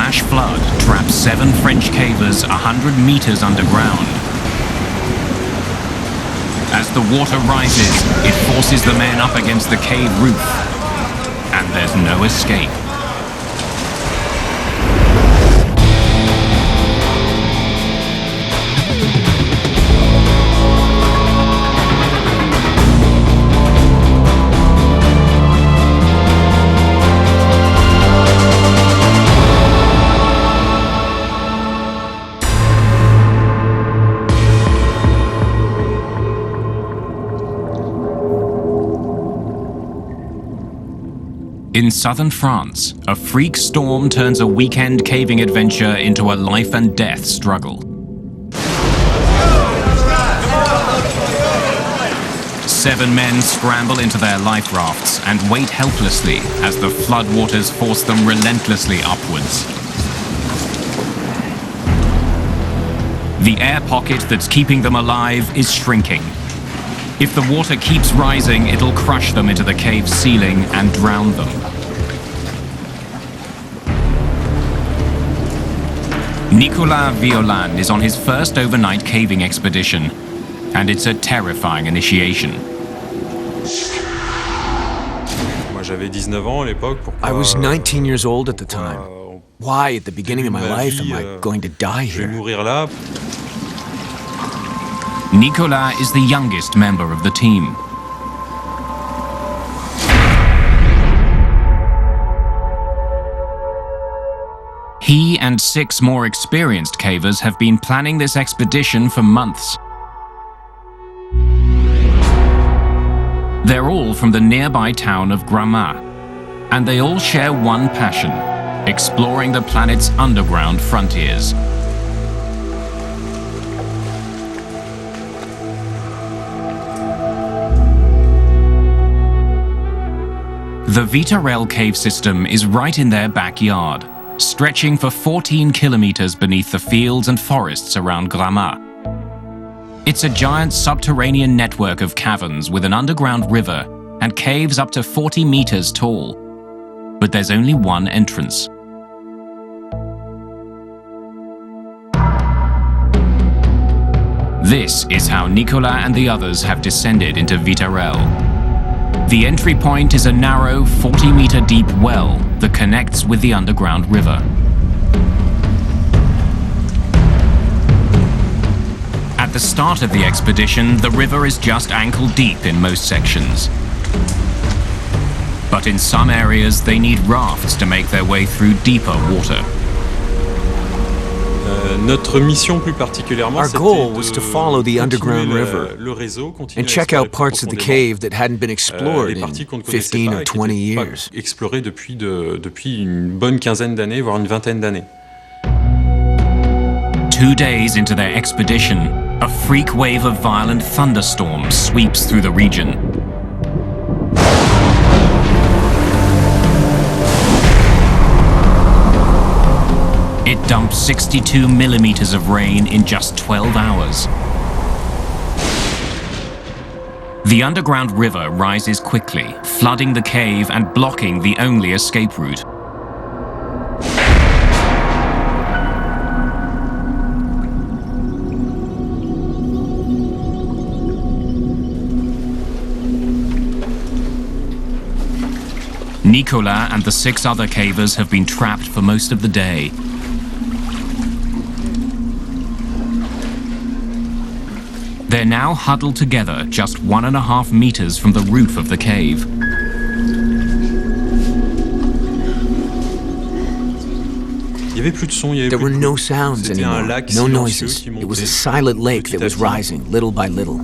flash flood traps 7 French cavers 100 meters underground. As the water rises, it forces the men up against the cave roof, and there's no escape. In southern France, a freak storm turns a weekend caving adventure into a life and death struggle. 7 men scramble into their life rafts and wait helplessly as the floodwaters force them relentlessly upwards. The air pocket that's keeping them alive is shrinking. If the water keeps rising, it'll crush them into the cave's ceiling and drown them. Nicolas Violan is on his first overnight caving expedition, and it's a terrifying initiation. I was 19 years old at the time. Why, at the beginning of my life, am I going to die here? Nicolas is the youngest member of the team. He and 6 more experienced cavers have been planning this expedition for months. They're all from the nearby town of Gramat, and they all share one passion: exploring the planet's underground frontiers. The Vitarel cave system is right in their backyard, stretching for 14 kilometers beneath the fields and forests around Gramat. It's a giant subterranean network of caverns with an underground river and caves up to 40 meters tall. But there's only one entrance. This is how Nicolas and the others have descended into Vitarel. The entry point is a narrow, 40-meter deep well that connects with the underground river. At the start of the expedition, the river is just ankle-deep in most sections. But in some areas, they need rafts to make their way through deeper water. Our goal was to follow the underground river and check out parts of the cave that hadn't been explored in 15 or 20 years. 2 days into their expedition, a freak wave of violent thunderstorms sweeps through the region. It dumps 62 millimeters of rain in just 12 hours. The underground river rises quickly, flooding the cave and blocking the only escape route. Nicolas and the 6 other cavers have been trapped for most of the day. They're now huddled together just 1.5 meters from the roof of the cave. There were no sounds anymore, no noises. It was a silent lake that was rising little by little.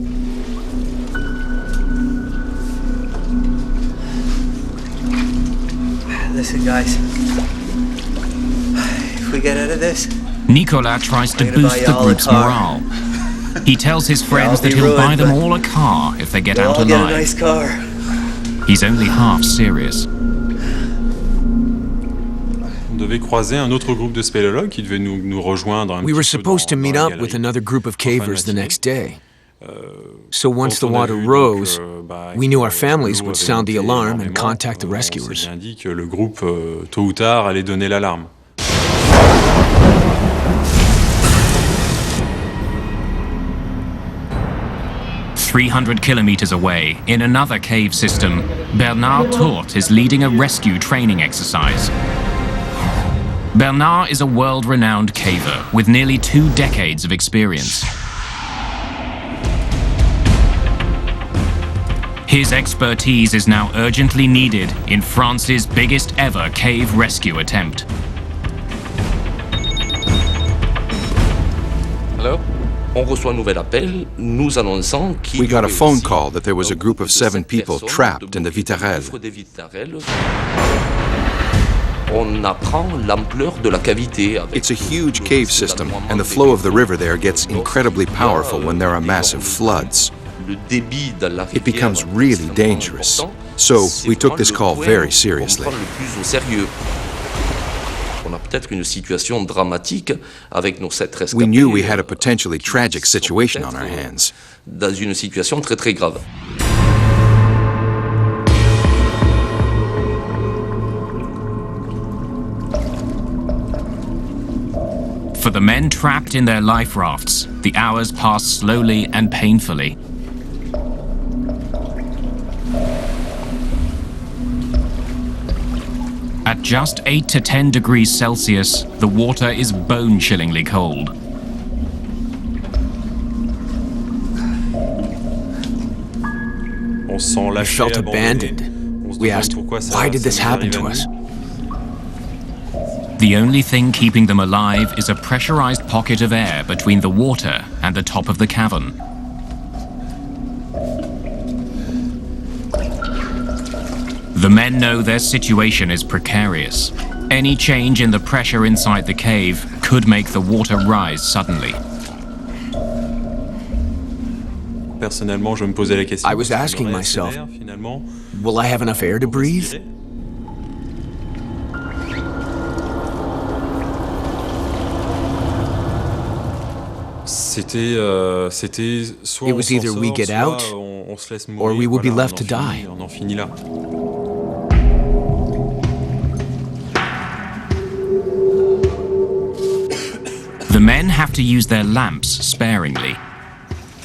Listen, guys. If we get out of this, Nicolas tries to boost the group's morale. He tells his friends that he'll buy them all a car if they get out alive. Get a nice car. He's only half serious. We were supposed to meet up with another group of cavers the next day. So once the water rose, we knew our families would sound the alarm and contact the rescuers. 300 kilometers away, in another cave system, Bernard Tourt is leading a rescue training exercise. Bernard is a world-renowned caver with nearly 2 decades of experience. His expertise is now urgently needed in France's biggest ever cave rescue attempt. Hello? We got a phone call that there was a group of 7 people trapped in the Vitarelle. It's a huge cave system, and the flow of the river there gets incredibly powerful when there are massive floods. It becomes really dangerous. So we took this call very seriously. We knew we had a potentially tragic situation on our hands. For the men trapped in their life rafts, the hours pass slowly and painfully. At just 8 to 10 degrees Celsius, the water is bone-chillingly cold. We felt abandoned. We asked, why did this happen to us? The only thing keeping them alive is a pressurized pocket of air between the water and the top of the cavern. The men know their situation is precarious. Any change in the pressure inside the cave could make the water rise suddenly. I was asking myself, will I have enough air to breathe? It was either we get out, or we will be left to die. The men have to use their lamps sparingly.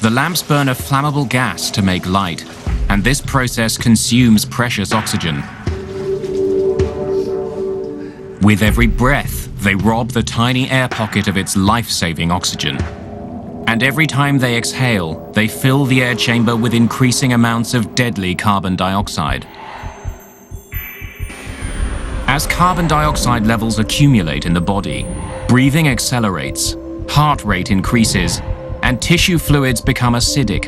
The lamps burn a flammable gas to make light, and this process consumes precious oxygen. With every breath, they rob the tiny air pocket of its life-saving oxygen. And every time they exhale, they fill the air chamber with increasing amounts of deadly carbon dioxide. As carbon dioxide levels accumulate in the body, breathing accelerates, heart rate increases, and tissue fluids become acidic.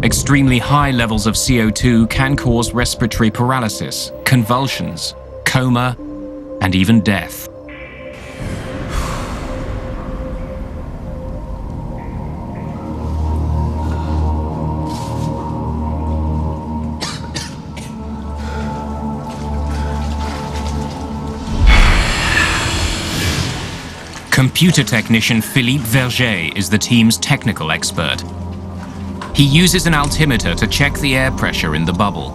Extremely high levels of CO2 can cause respiratory paralysis, convulsions, coma, and even death. Computer technician Philippe Verger is the team's technical expert. He uses an altimeter to check the air pressure in the bubble.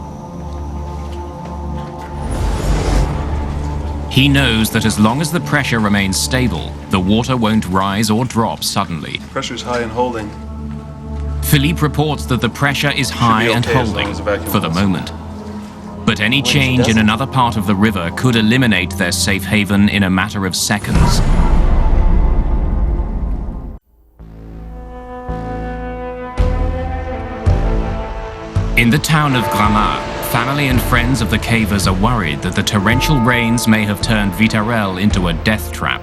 He knows that as long as the pressure remains stable, the water won't rise or drop suddenly. Pressure's high and holding. Philippe reports that the pressure is high and holding for the moment. But any change in another part of the river could eliminate their safe haven in a matter of seconds. In the town of Gramat, family and friends of the cavers are worried that the torrential rains may have turned Vitarelle into a death trap.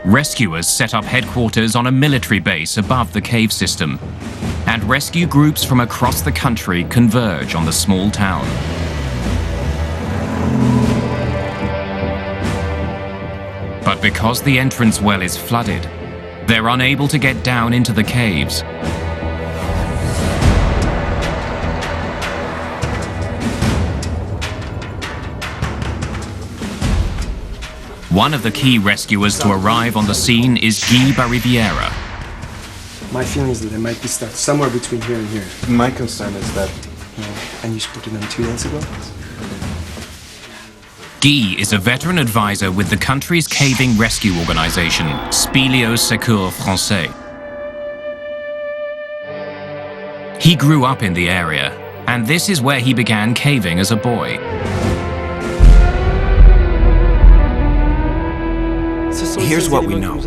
Rescuers set up headquarters on a military base above the cave system, and rescue groups from across the country converge on the small town. But because the entrance well is flooded, they're unable to get down into the caves. One of the key rescuers to arrive on the scene is Guy Bariviera. My feeling is that they might be stuck somewhere between here and here. My concern is that... And you spotted them 2 days ago? Guy is a veteran advisor with the country's caving rescue organization, Spéléo Secours Français. He grew up in the area, and this is where he began caving as a boy. Here's what we know.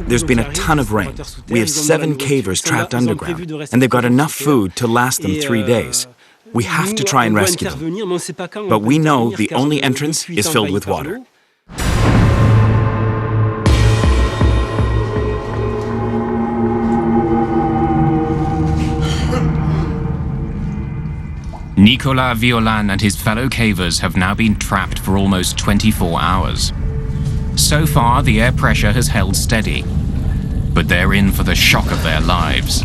There's been a ton of rain. We have 7 cavers trapped underground, and they've got enough food to last them 3 days. We have to try and rescue them. But we know the only entrance is filled with water. Nicolas Violan and his fellow cavers have now been trapped for almost 24 hours. So far, the air pressure has held steady, but they're in for the shock of their lives.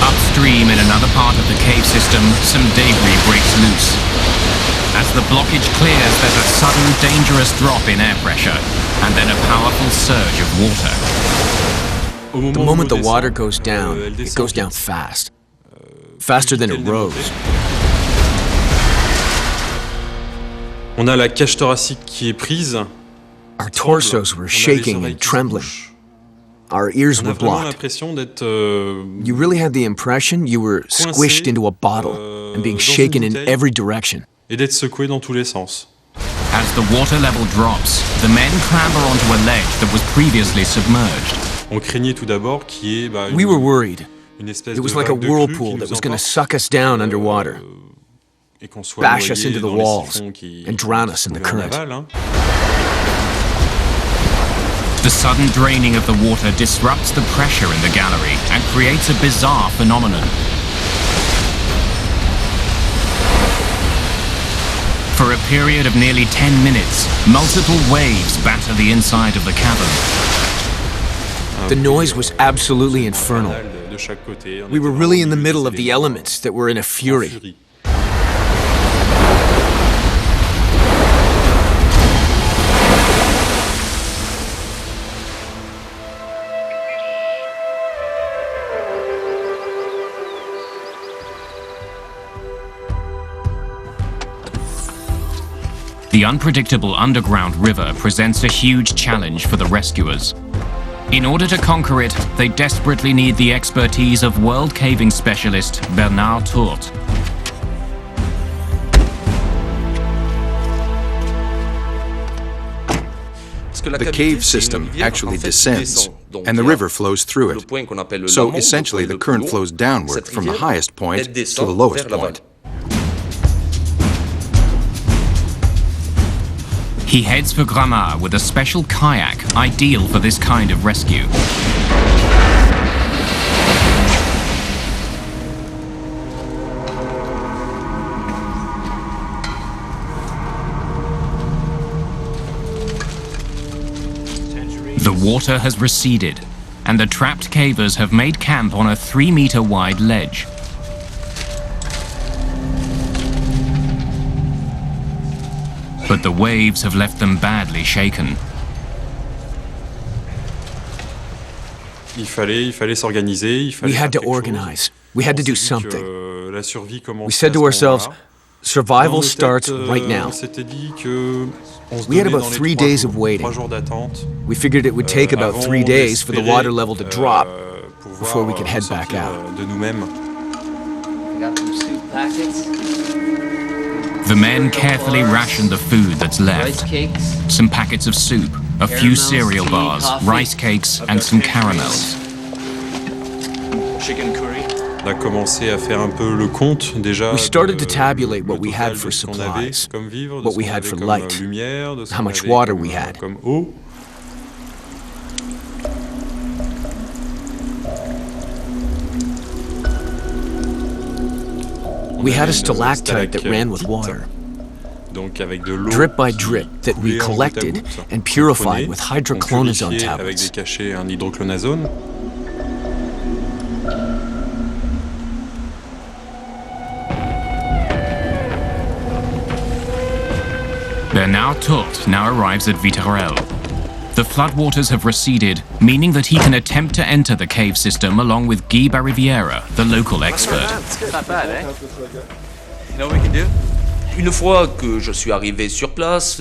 Upstream in another part of the cave system, some debris breaks loose. As the blockage clears, there's a sudden, dangerous drop in air pressure, and then a powerful surge of water. The moment the water goes down, it goes down fast. Faster than it rose. On a la cage thoracique qui est prise. Our torsos were shaking and trembling. Our ears were blocked. You really had the impression you were squished into a bottle and being shaken in every direction. Et d'être secoué dans tous les sens. As the water level drops, the men clamber onto a ledge that was previously submerged. On craignait tout d'abord qu'il y ait We were worried. It was like a whirlpool that was going to suck us down underwater, bash us into the walls, and drown us in the current. The sudden draining of the water disrupts the pressure in the gallery and creates a bizarre phenomenon. For a period of nearly 10 minutes, multiple waves batter the inside of the cavern. The noise was absolutely infernal. We were really in the middle of the elements that were in a fury. The unpredictable underground river presents a huge challenge for the rescuers. In order to conquer it, they desperately need the expertise of world caving specialist Bernard Tourte. The cave system actually descends, and the river flows through it. So essentially, the current flows downward from the highest point to the lowest point. He heads for Gramat with a special kayak ideal for this kind of rescue. The water has receded, and the trapped cavers have made camp on a 3-meter wide ledge. But the waves have left them badly shaken. We had to organize. We had to do something. We said to ourselves, survival starts right now. We had about 3 days of waiting. We figured it would take about 3 days for the water level to drop before we could head back out. Got some soup packets. The men carefully ration the food that's left. Some packets of soup, a few cereal bars, rice cakes, and some caramels. Chicken curry. We started to tabulate what we had for supplies, what we had for light, how much water we had. We had a stalactite that ran with water, drip by drip, that we collected and purified with hydroclonazone tablets. Bernard Tourt now arrives at Vitarel. The floodwaters have receded, meaning that he can attempt to enter the cave system along with Guy Bariviera, the local expert. Not bad, eh? You know what we can do? Une fois que je suis arrivé sur place,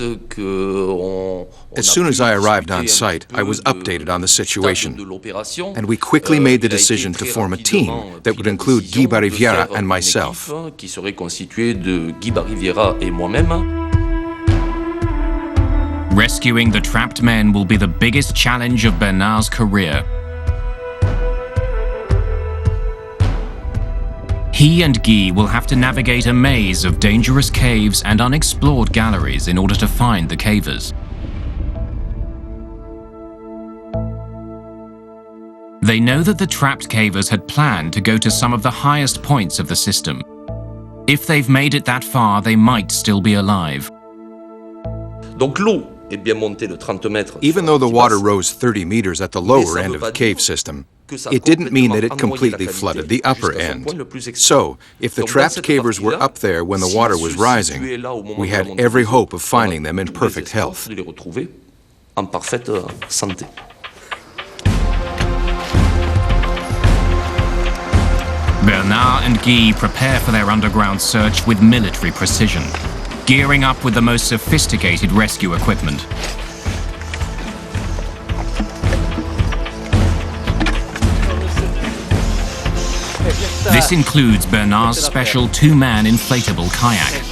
as soon as I arrived on site, I was updated on the situation, and we quickly made the decision to form a team that would include Guy Bariviera and myself. Qui serait constituée de Guy Bariviera et moi-même. Rescuing the trapped men will be the biggest challenge of Bernard's career. He and Guy will have to navigate a maze of dangerous caves and unexplored galleries in order to find the cavers. They know that the trapped cavers had planned to go to some of the highest points of the system. If they've made it that far, they might still be alive. Donc l'eau est bien montée de 30 mètres. Even though the water rose 30 meters at the lower end of the cave system, it didn't mean that it completely flooded the upper end. So, if the trapped cavers were up there when the water was rising, we had every hope of finding them in perfect health. En parfaite santé. Bernard and Guy prepare for their underground search with military precision, gearing up with the most sophisticated rescue equipment. This includes Bernard's special two-man inflatable kayak.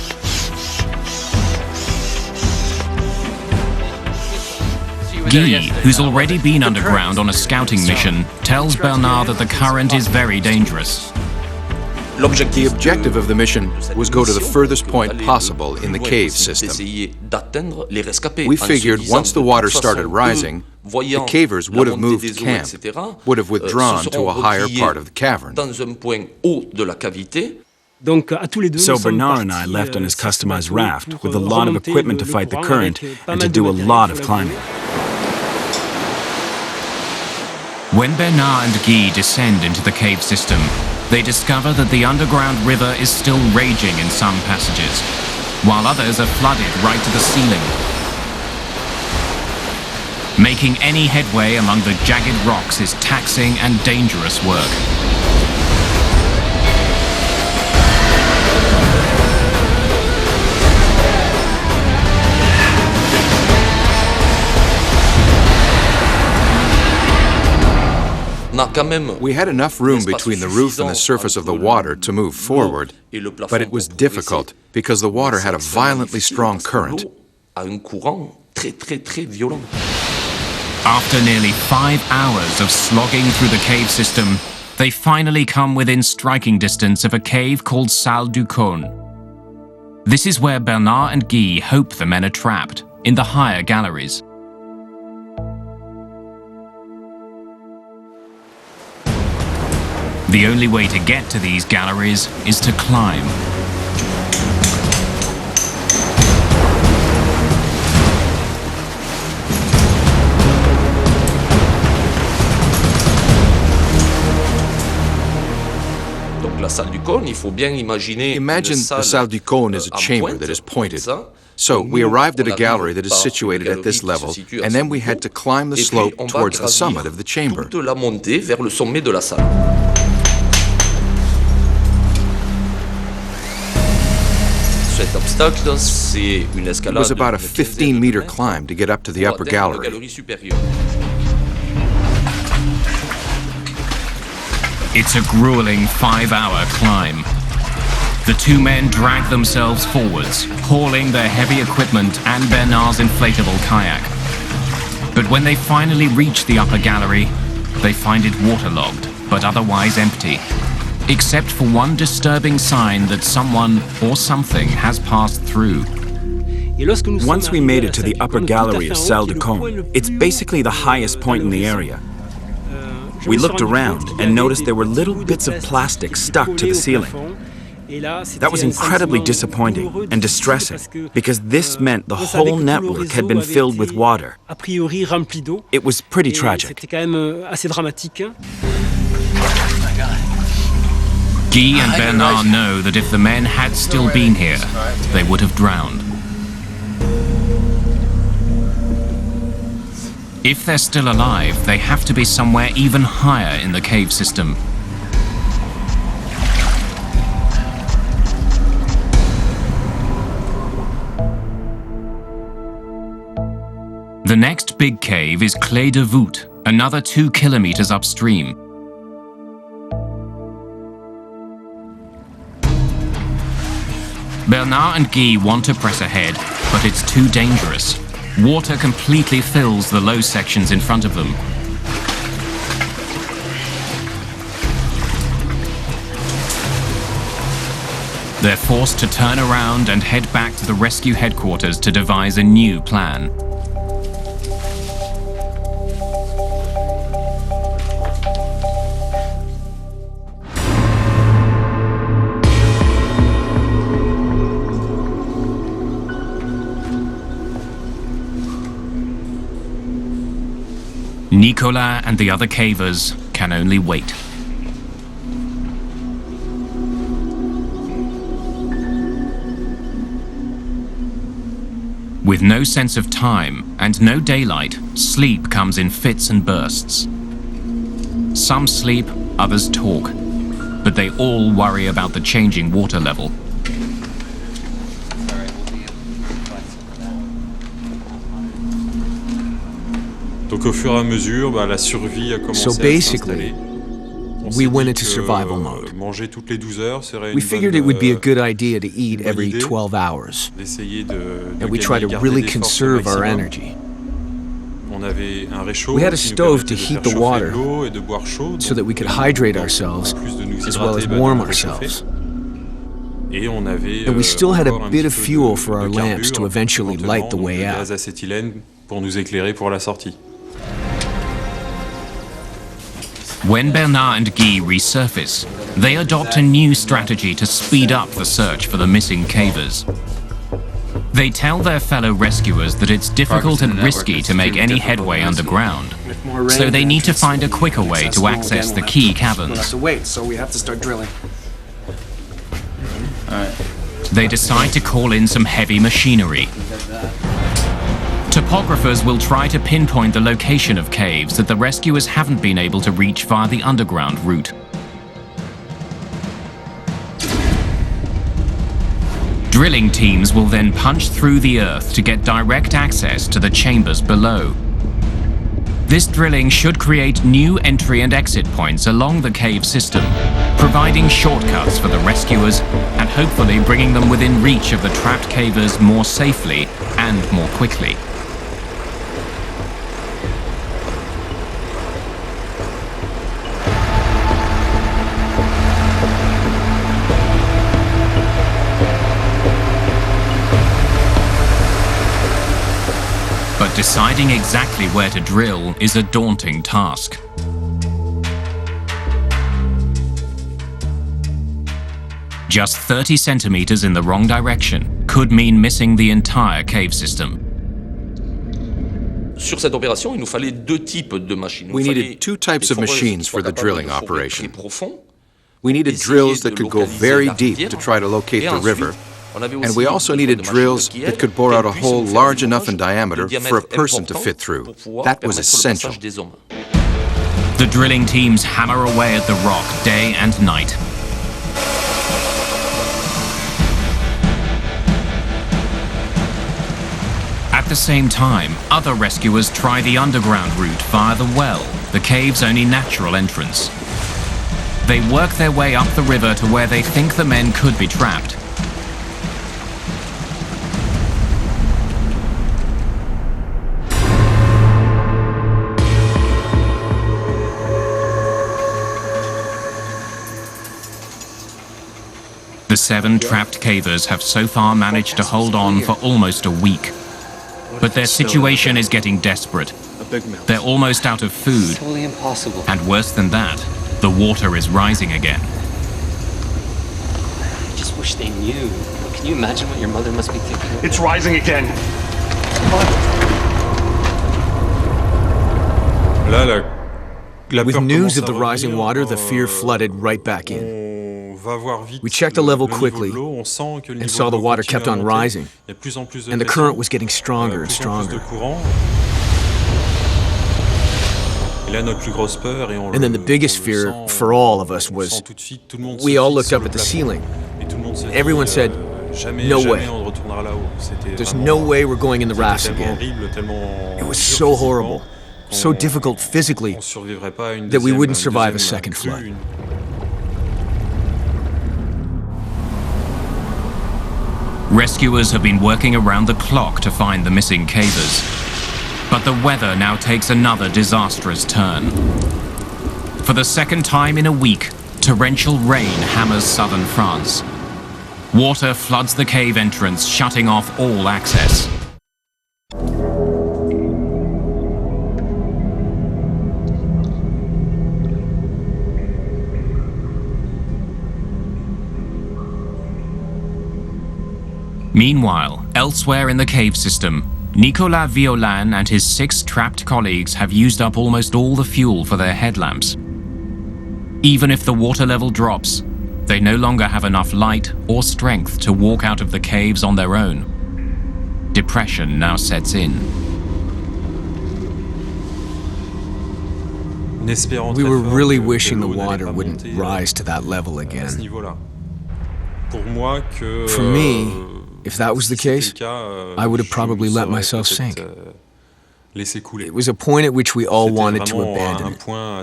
Guy, who's already been underground on a scouting mission, tells Bernard that the current is very dangerous. The objective of the mission was go to the furthest point possible in the cave system. We figured once the water started rising, the cavers would have moved camp, would have withdrawn to a higher part of the cavern. So Bernard and I left on his customized raft with a lot of equipment to fight the current and to do a lot of climbing. When Bernard and Guy descend into the cave system, they discover that the underground river is still raging in some passages, while others are flooded right to the ceiling. Making any headway among the jagged rocks is taxing and dangerous work. We had enough room between the roof and the surface of the water to move forward, but it was difficult because the water had a violently strong current. After nearly 5 hours of slogging through the cave system, they finally come within striking distance of a cave called Salle du Cône. This is where Bernard and Guy hope the men are trapped, in the higher galleries. The only way to get to these galleries is to climb. Imagine the Salle du Cône is a chamber that is pointed. So we arrived at a gallery that is situated at this level, and then we had to climb the slope towards the summit of the chamber. It was about a 15-meter climb to get up to the upper gallery. It's a grueling 5-hour climb. The two men drag themselves forwards, hauling their heavy equipment and Bernard's inflatable kayak. But when they finally reach the upper gallery, they find it waterlogged, but otherwise empty, except for one disturbing sign that someone or something has passed through. Once we made it to the upper gallery of Salle du Cône, it's basically the highest point in the area. We looked around and noticed there were little bits of plastic stuck to the ceiling. That was incredibly disappointing and distressing because this meant the whole network had been filled with water. It was pretty tragic. Guy and Bernard know that if the men had still been here, they would have drowned. If they're still alive, they have to be somewhere even higher in the cave system. The next big cave is Clé de Voûte, another 2 kilometers upstream. Bernard and Guy want to press ahead, but it's too dangerous. Water completely fills the low sections in front of them. They're forced to turn around and head back to the rescue headquarters to devise a new plan. Nicolas and the other cavers can only wait. With no sense of time and no daylight, sleep comes in fits and bursts. Some sleep, others talk, but they all worry about the changing water level. Donc au fur et à mesure, la survie a commencé à s'installer. We went into survival mode. Manger toutes les 12 heures serait We figured it would be a good idea to eat every 12 hours. And we tried to really conserve our energy. We had a stove to heat the water so that we could hydrate ourselves as well as warm ourselves. And we still had a bit of fuel for our lamps to eventually light the way out. Pour nous éclairer pour la sortie. When Bernard and Guy resurface, they adopt a new strategy to speed up the search for the missing cavers. They tell their fellow rescuers that it's difficult and risky to make any headway underground, so they need to find a quicker way to access the key caverns. So we have to start drilling. They decide to call in some heavy machinery. Topographers will try to pinpoint the location of caves that the rescuers haven't been able to reach via the underground route. Drilling teams will then punch through the earth to get direct access to the chambers below. This drilling should create new entry and exit points along the cave system, providing shortcuts for the rescuers and hopefully bringing them within reach of the trapped cavers more safely and more quickly. But deciding exactly where to drill is a daunting task. Just 30 centimeters in the wrong direction could mean missing the entire cave system. Sur cette opération, il nous fallait 2 types de machines. We needed 2 types of machines for the drilling operation. We needed drills that could go very deep to try to locate the river, and we also needed drills that could bore out a hole large enough in diameter for a person to fit through. That was essential. The drilling teams hammer away at the rock day and night. At the same time, other rescuers try the underground route via the well, the cave's only natural entrance. They work their way up the river to where they think the men could be trapped. The 7 trapped cavers have so far managed to hold on for almost a week. But their situation is getting desperate. They're almost out of food. Totally impossible. And worse than that, the water is rising again. I just wish they knew. Can you imagine what your mother must be thinking? It's rising again. With news of the rising water, the fear flooded right back in. We checked the level quickly and saw the water kept on rising, and the current was getting stronger and stronger. And then the biggest fear for all of us was, we all looked up at the ceiling. Everyone said, no way. There's no way we're going in the rafts again. It was so horrible, so difficult physically, that we wouldn't survive a second flood. Rescuers have been working around the clock to find the missing cavers. But the weather now takes another disastrous turn. For the second time in a week, torrential rain hammers southern France. Water floods the cave entrance, shutting off all access. Meanwhile, elsewhere in the cave system, Nicolas Violin and his 6 trapped colleagues have used up almost all the fuel for their headlamps. Even if the water level drops, they no longer have enough light or strength to walk out of the caves on their own. Depression now sets in. We were really wishing the water wouldn't rise to that level again. For me, if that was the case, I would have probably let myself sink. It was a point at which we all wanted to abandon it,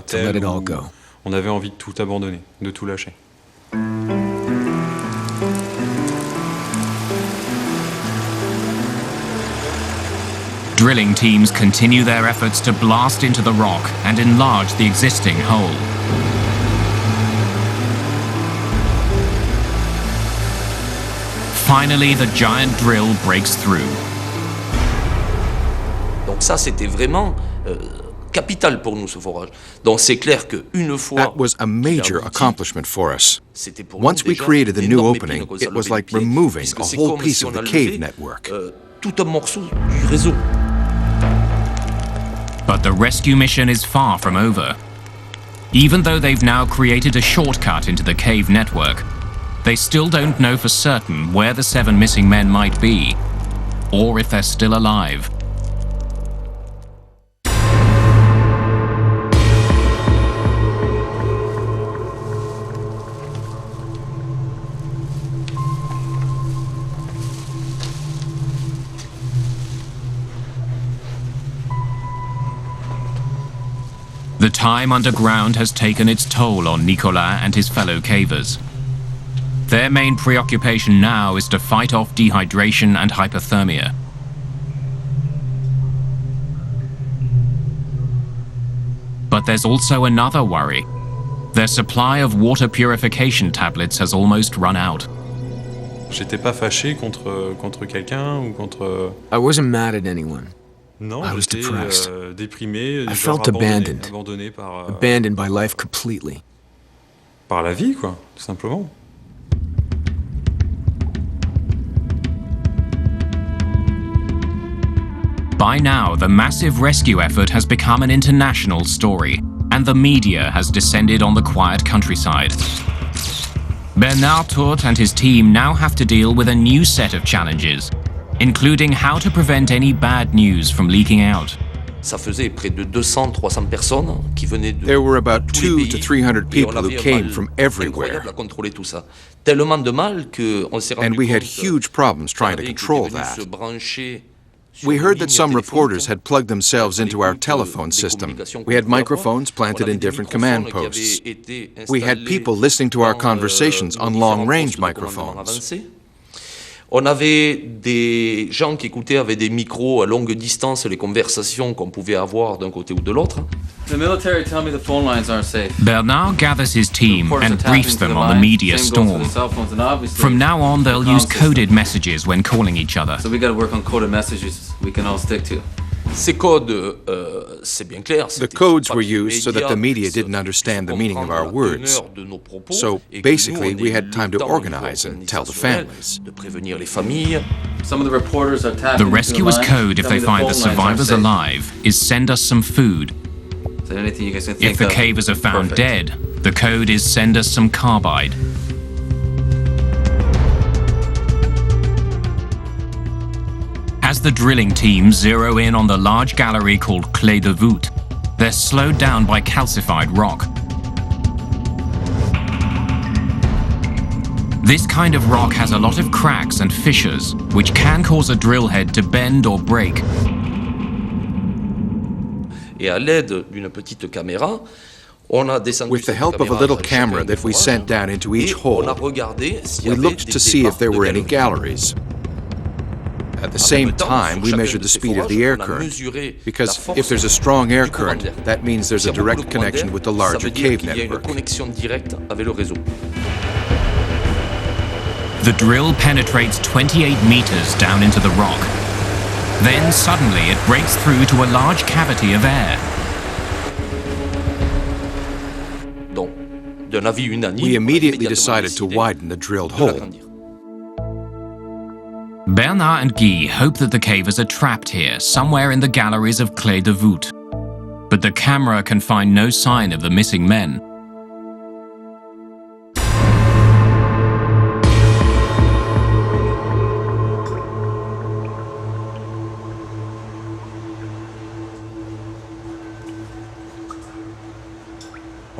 to let it all go. On avait envie de tout abandonner, de tout lâcher. Drilling teams continue their efforts to blast into the rock and enlarge the existing hole. Finally, the giant drill breaks through. Donc ça, c'était vraiment capital pour nous, ce forage. Donc c'est clair qu'une fois... That was a major accomplishment for us. Once we created the new opening, it was like removing a whole piece of the cave network. Tout un morceau du réseau. But the rescue mission is far from over. Even though they've now created a shortcut into the cave network, they still don't know for certain where the 7 missing men might be, or if they're still alive. The time underground has taken its toll on Nicolas and his fellow cavers. Their main preoccupation now is to fight off dehydration and hypothermia. But there's also another worry. Their supply of water purification tablets has almost run out. J'étais pas fâché contre quelqu'un ou contre... I wasn't mad at anyone. Non, I was depressed. Déprimé, I felt abandoned. abandonné par... Abandoned by life completely. Par la vie, quoi, tout simplement. By now, the massive rescue effort has become an international story, and the media has descended on the quiet countryside. Bernard Tourt and his team now have to deal with a new set of challenges, including how to prevent any bad news from leaking out. Ça faisait près de 200-300 personnes qui venaient de... There were about 200 to 300 people who came from everywhere. À contrôler tout ça. Tellement de mal que on s'est rendu And we had compte huge problems trying to control that. We heard that some reporters had plugged themselves into our telephone system. We had microphones planted in different command posts. We had people listening to our conversations on long-range microphones. On avait des gens qui écoutaient avec des micros à longue distance les conversations qu'on pouvait avoir d'un côté ou de l'autre. The military tell me the phone lines aren't safe. Bernard gathers his team and briefs them on the media storm. From now on, they'll use coded messages when calling each other. So we got to work on coded messages we can all stick to. Ces codes, c'est bien clair. The codes were used so that the media didn't understand the meaning of our words. So basically, we had time to organize and tell the families. Some of the reporters are tapping The rescuer's code, if they find the survivors alive, is send us some food. Is there anything you guys can think If the of? cavers are found Perfect. dead, the code is send us some carbide. As the drilling team zero in on the large gallery called Clé de Voûte, They're slowed down by calcified rock. This kind of rock has a lot of cracks and fissures, which can cause a drill head to bend or break. Et à l'aide d'une petite caméra, with the help of a little camera that we sent down into each hole, we looked to see if there were any galleries. At the same time, we measured the speed of the air current, because if there's a strong air current, that means there's a direct connection with the larger cave network. The drill penetrates 28 meters down into the rock. Then suddenly it breaks through to a large cavity of air. We immediately decided to widen the drilled hole. Bernard and Guy hope that the cavers are trapped here, somewhere in the galleries of Clé de Voûte. But the camera can find no sign of the missing men.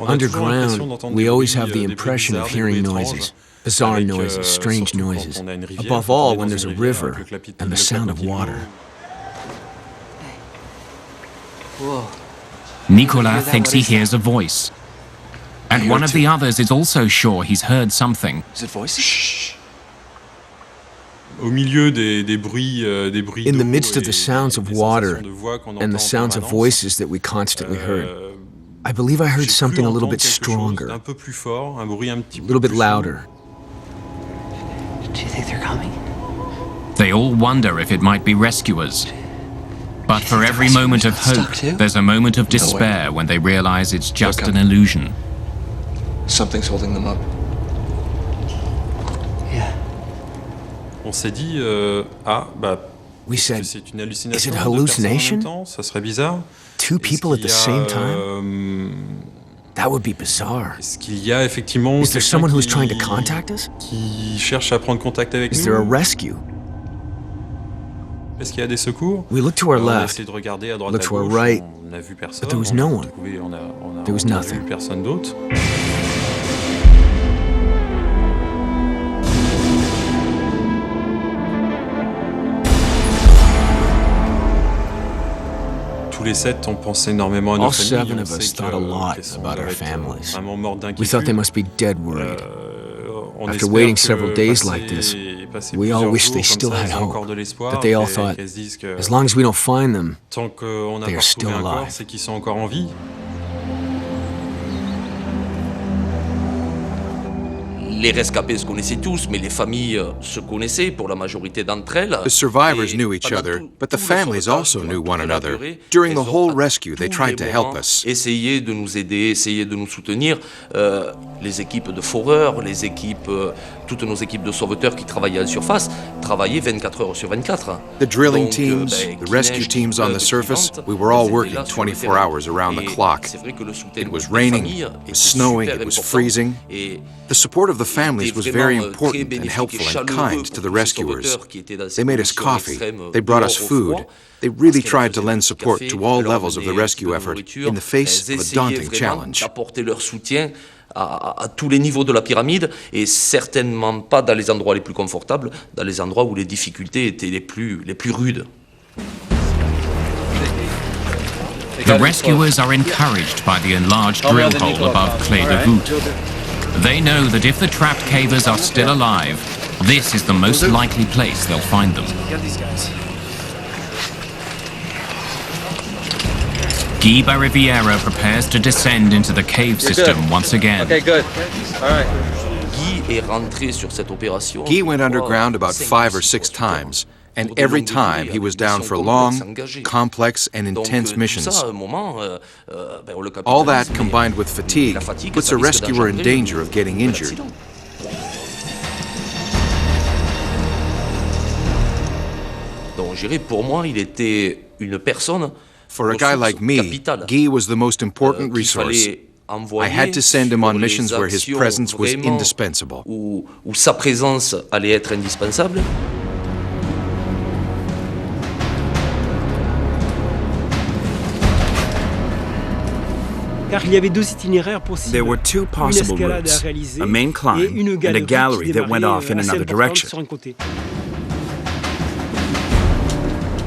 Underground, we always have the impression of hearing noises, bizarre noises, strange noises. Above all, when there's a river and the sound of water. Nicolas thinks he hears a voice. And one of the others is also sure he's heard something. Is it voices? Shh. In the midst of the sounds of water and the sounds of voices that we constantly heard, I believe I heard something a little bit stronger, a little bit louder. Do you think they're coming? They all wonder if it might be rescuers. But for every moment of hope, there's a moment of despair when they realize it's just an illusion. Something's holding them up. Yeah. On s'est dit, we said, c'est une hallucination. Is it a hallucination? Ça serait bizarre. Two people at the same time? That would be bizarre. Est-ce qu'il y a effectivement Is there someone who's trying to contact us? Qui cherche à prendre contact avec nous? Is there a rescue? Est-ce qu'il y a des secours? We looked to our On a left, essayé de regarder à droite looked à to our gauche, right, on n'a vu personne. but there was no one. There was On a nothing. vu personne d'autre. Tous les sept, on pensait énormément à nos All familles. seven of us thought a lot about our families. Vraiment morts We thought they d'inquiétude. must be dead worried. On After espère waiting que several days like passer we all plusieurs wish jours they comme still ça, had ils ont encore hope. de l'espoir, But they all et thought, qu'elles se disent que as long as we don't find them, tant qu'on n'a they pas are still retrouvé un corps, alive. c'est qu'ils sont encore en vie. Les rescapés se connaissaient tous, mais les familles se connaissaient pour la majorité d'entre elles. The survivors knew each other, but the families also knew one another. During the whole rescue, they tried to help us. Essayer de nous aider, essayer de nous soutenir. Les équipes de foreurs, les équipes, toutes nos équipes de sauveteurs qui travaillaient en surface, travaillaient 24 heures sur 24. The drilling Donc, teams, the rescue teams on the surface, we were all working 24 hours around the clock. It was raining, it was snowing, it was freezing. The support of the families was very important and helpful and kind to the rescuers. They made us coffee, they brought us food. They really tried to lend support to all levels of the rescue effort in the face of a daunting challenge. D'apporter leur soutien à tous les niveaux de la pyramide et certainement pas dans les endroits les plus confortables, dans les endroits où les difficultés étaient les plus rudes. The rescuers are encouraged by the enlarged drill hole above Clé de Voûte. They know that if the trapped cavers are still alive, this is the most likely place they'll find them. Guy Riviera prepares to descend into the cave system once again. Guy est rentré sur cette opération. Guy went underground about 5 or 6 times, and every time he was down for long, complex, and intense missions. All that combined with fatigue puts a rescuer in danger of getting injured. Donc, je dirais, pour moi, il était une personne. For a guy like me, Guy was the most important resource. I had to send him on missions where his presence was indispensable. Où sa présence allait être indispensable. There were two possible routes, a main climb and a gallery that went off in another direction.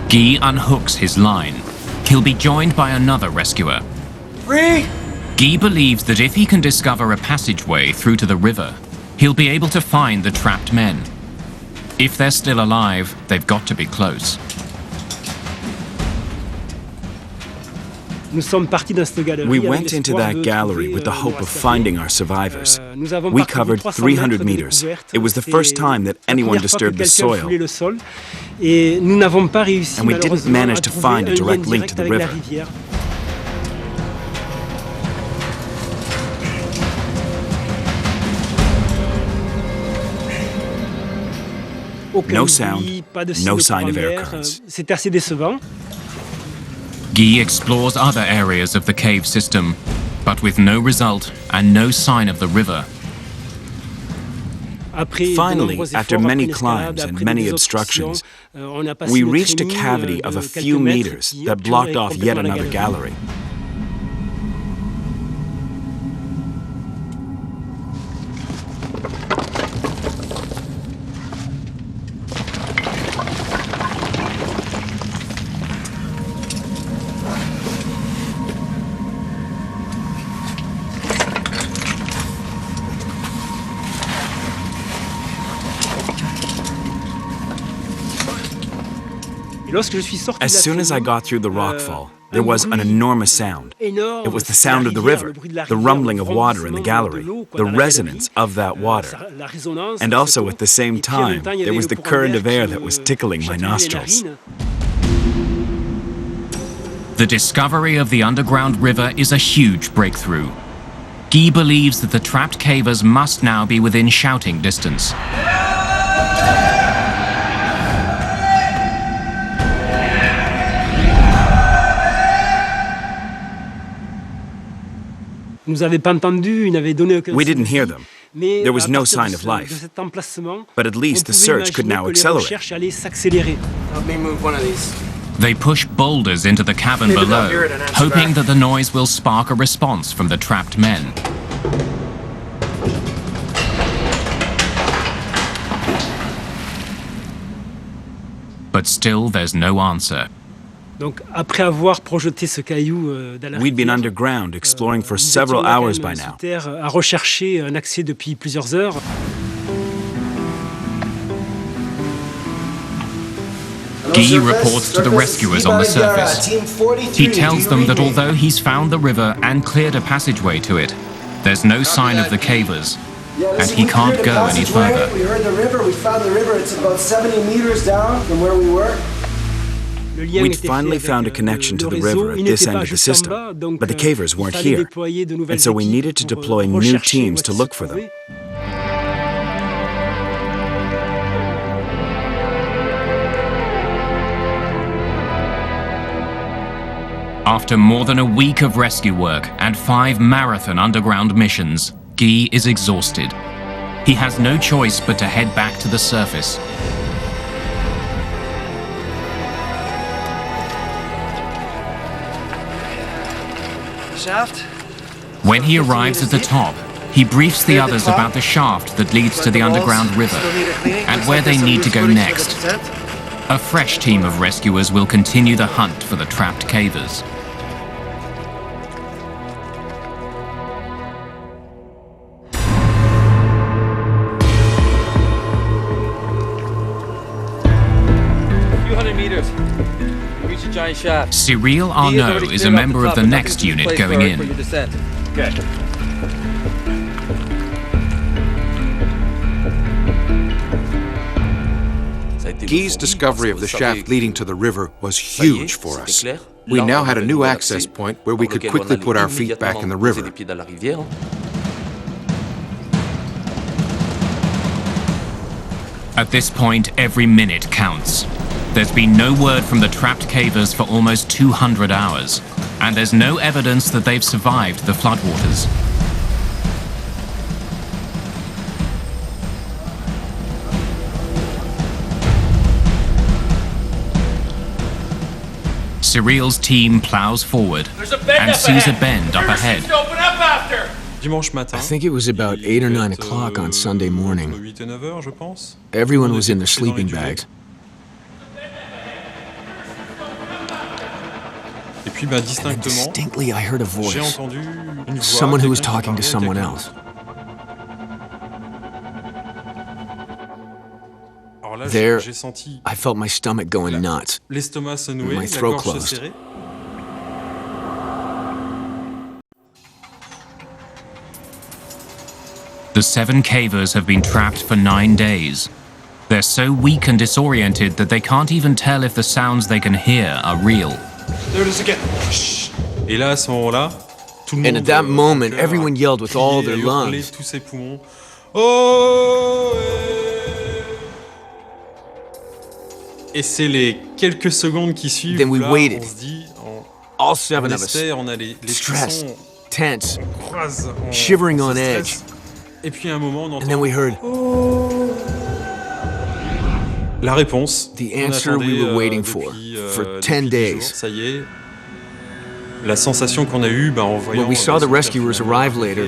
Guy unhooks his line. He'll be joined by another rescuer. Free! Guy believes that if he can discover a passageway through to the river, he'll be able to find the trapped men. If they're still alive, they've got to be close. We went into that gallery with the hope of finding our survivors. We covered 300 meters. It was the first time that anyone disturbed the soil. And we didn't manage to find a direct link to the river. No sound, no sign of air currents. Guy explores other areas of the cave system, but with no result and no sign of the river. Finally, after many climbs and many obstructions, we reached a cavity of a few meters that blocked off yet another gallery. As soon as I got through the rockfall, there was an enormous sound. It was the sound of the river, the rumbling of water in the gallery, the resonance of that water. And also at the same time, there was the current of air that was tickling my nostrils. The discovery of the underground river is a huge breakthrough. Guy believes that the trapped cavers must now be within shouting distance. We didn't hear them. There was no sign of life. But at least the search could now accelerate. Help me move one of these. They push boulders into the cavern below, hoping that the noise will spark a response from the trapped men. But still, there's no answer. We'd been underground exploring for several hours by now. Guy reports to the rescuers on the surface. He tells them that although he's found the river and cleared a passageway to it, there's no sign of the cavers, and he can't go any further. We heard the river, we found the river, it's about 70 meters down from where we were. We'd finally found a connection to the river at this end of the system, but the cavers weren't here, and so we needed to deploy new teams to look for them. After more than a week of rescue work and 5 marathon underground missions, Guy is exhausted. He has no choice but to head back to the surface. Shaft? When he arrives at the top, he briefs the others about the shaft that leads to the underground river and where they need to go next. A fresh team of rescuers will continue the hunt for the trapped cavers. Cyril Arnaud is a member of the next unit going in. Guy's discovery of the shaft leading to the river was huge for us. We now had a new access point where we could quickly put our feet back in the river. At this point, every minute counts. There's been no word from the trapped cavers for almost 200 hours, and there's no evidence that they've survived the floodwaters. Cyril's team plows forward and sees a bend up ahead. I think it was about 8 or 9 o'clock on Sunday morning. Everyone was in their sleeping bags. And then distinctly I heard a voice. Someone who was talking to someone else. There, I felt my stomach going nuts. My throat closed. The 7 cavers have been trapped for 9 days. They're so weak and disoriented that they can't even tell if the sounds they can hear are real. There it is again. And at that moment, everyone yelled with all their lungs. Et c'est les quelques secondes qui suivent. Then we là, waited. On se dit, all 7 of us, espère, on a les stressed, frissons, tense, on croise, shivering on se edge. stresse. Et puis à un moment, on entend And then we heard la réponse. the answer we were waiting for 10 days. Ça y est. La sensation qu'on a eue, en voyant When we saw the rescuers arrive later,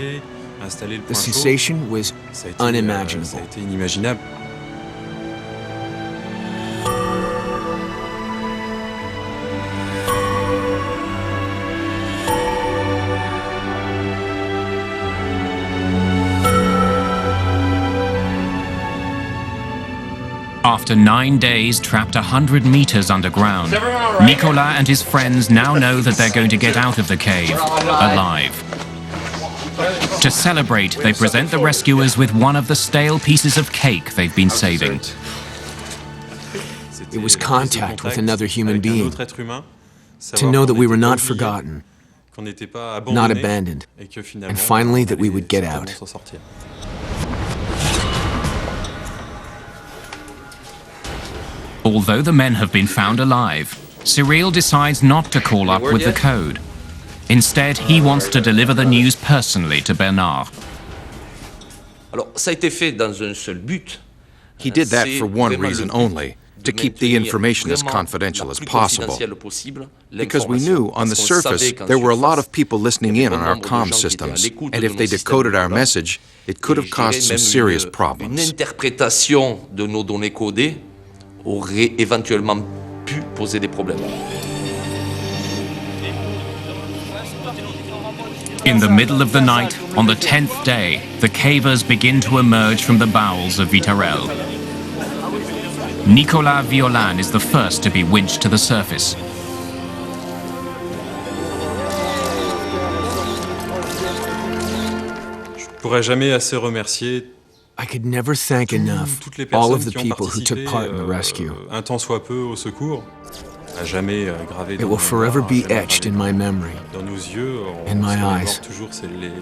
installer le the point chaud, sensation was ça a été unimaginable. inimaginable. After 9 days trapped 100 meters underground, Nicolas and his friends now know that they're going to get out of the cave alive. To celebrate, they present the rescuers with one of the stale pieces of cake they've been saving. It was contact with another human being, to know that we were not forgotten, not abandoned, and finally that we would get out. Although the men have been found alive, Cyril decides not to call up with the code. Instead, he wants to deliver the news personally to Bernard. Alors, ça a été fait dans un seul but. He did that for one reason only, to keep the information as confidential as possible. Because we knew, on the surface, there were a lot of people listening in on our comm systems, and if they decoded our message, it could have caused some serious Une problems. interprétation de nos données codées aurait éventuellement pu poser des problèmes. In the middle of the night, on the 10th day, the cavers begin to emerge from the bowels of Vitarel. Nicolas Violin is the first to be winched to the surface. Je pourrais jamais assez remercier I could never thank enough toutes les all personnes of the qui ont people who took participé part in the rescue. un tant soit peu au secours. À jamais gravé It dans will nos forever mémoires, be jamais etched in gravé my memory. dans nos yeux. in my se remémore eyes. toujours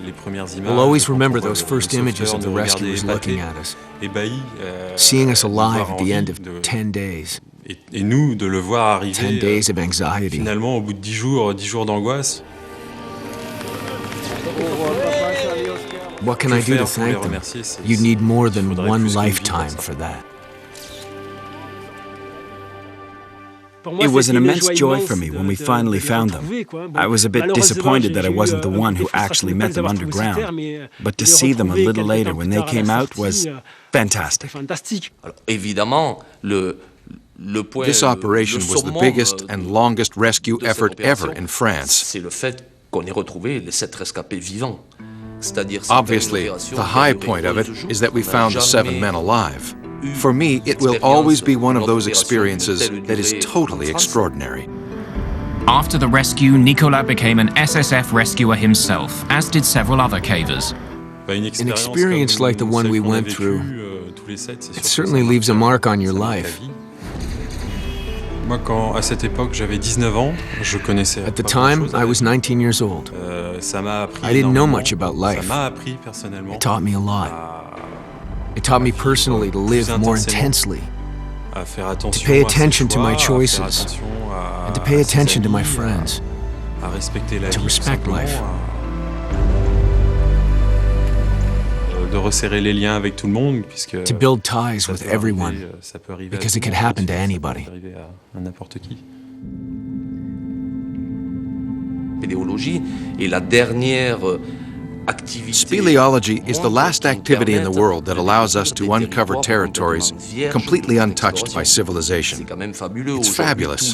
les premières images. We'll always quand on remember voit those le first images of the sauveteur nous regarder rescuers looking at us, ébahi, seeing us nous voir alive en at the vie, end of 10 days. et nous de le voir 10 arriver days of anxiety. finalement au bout de 10 jours d'angoisse. What can I do to thank them? You'd need more than one lifetime for that. It was an immense joy for me when we finally found them. I was a bit disappointed that I wasn't the one who actually met them underground, but to see them a little later when they came out was fantastic. Alors, évidemment, This operation was the biggest and longest rescue effort ever in France. C'est le fait qu'on ait retrouvé les 7 rescapés vivants. Obviously, the high point of it is that we found the 7 men alive. For me, it will always be one of those experiences that is totally extraordinary. After the rescue, Nicolas became an SSF rescuer himself, as did several other cavers. An experience like the one we went through, it certainly leaves a mark on your life. Moi, à cette époque, j'avais 19 ans, je connaissais At the time, I was 19 years old. Ça m'a appris I didn't know much about life. Ça m'a appris personnellement. It taught me a lot. It taught me personally to live more intensely, à faire attention to pay à ses attention to my choix, à faire choices, attention and to pay à ses attention to my amis, friends, à respecter la to vie, respect tout simplement, life. De resserrer les liens avec tout le monde, puisque to build ties ça with peut arriver, everyone, ça peut arriver because à it tout could le monde, happen to ça peut anybody. arriver à n'importe qui. spéléologie est la dernière Speleology is the last activity in the world that allows us to uncover territories completely untouched by civilization. It's fabulous.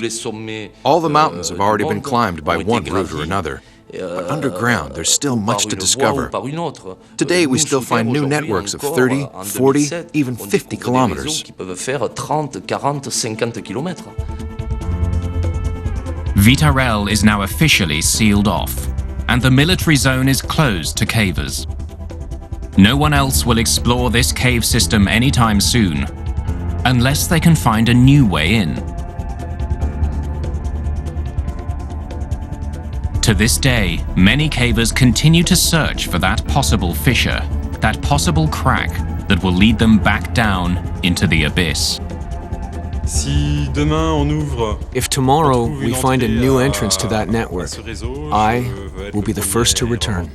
All the mountains have already been climbed by one route or another. But underground, there's still much to discover. Today, we still find new networks of 30, 40, even 50 kilometers. Vitarel is now officially sealed off, and the military zone is closed to cavers. No one else will explore this cave system anytime soon, unless they can find a new way in. To this day, many cavers continue to search for that possible fissure, that possible crack that will lead them back down into the abyss. If tomorrow we find a new entrance to that network, I will be the first to return.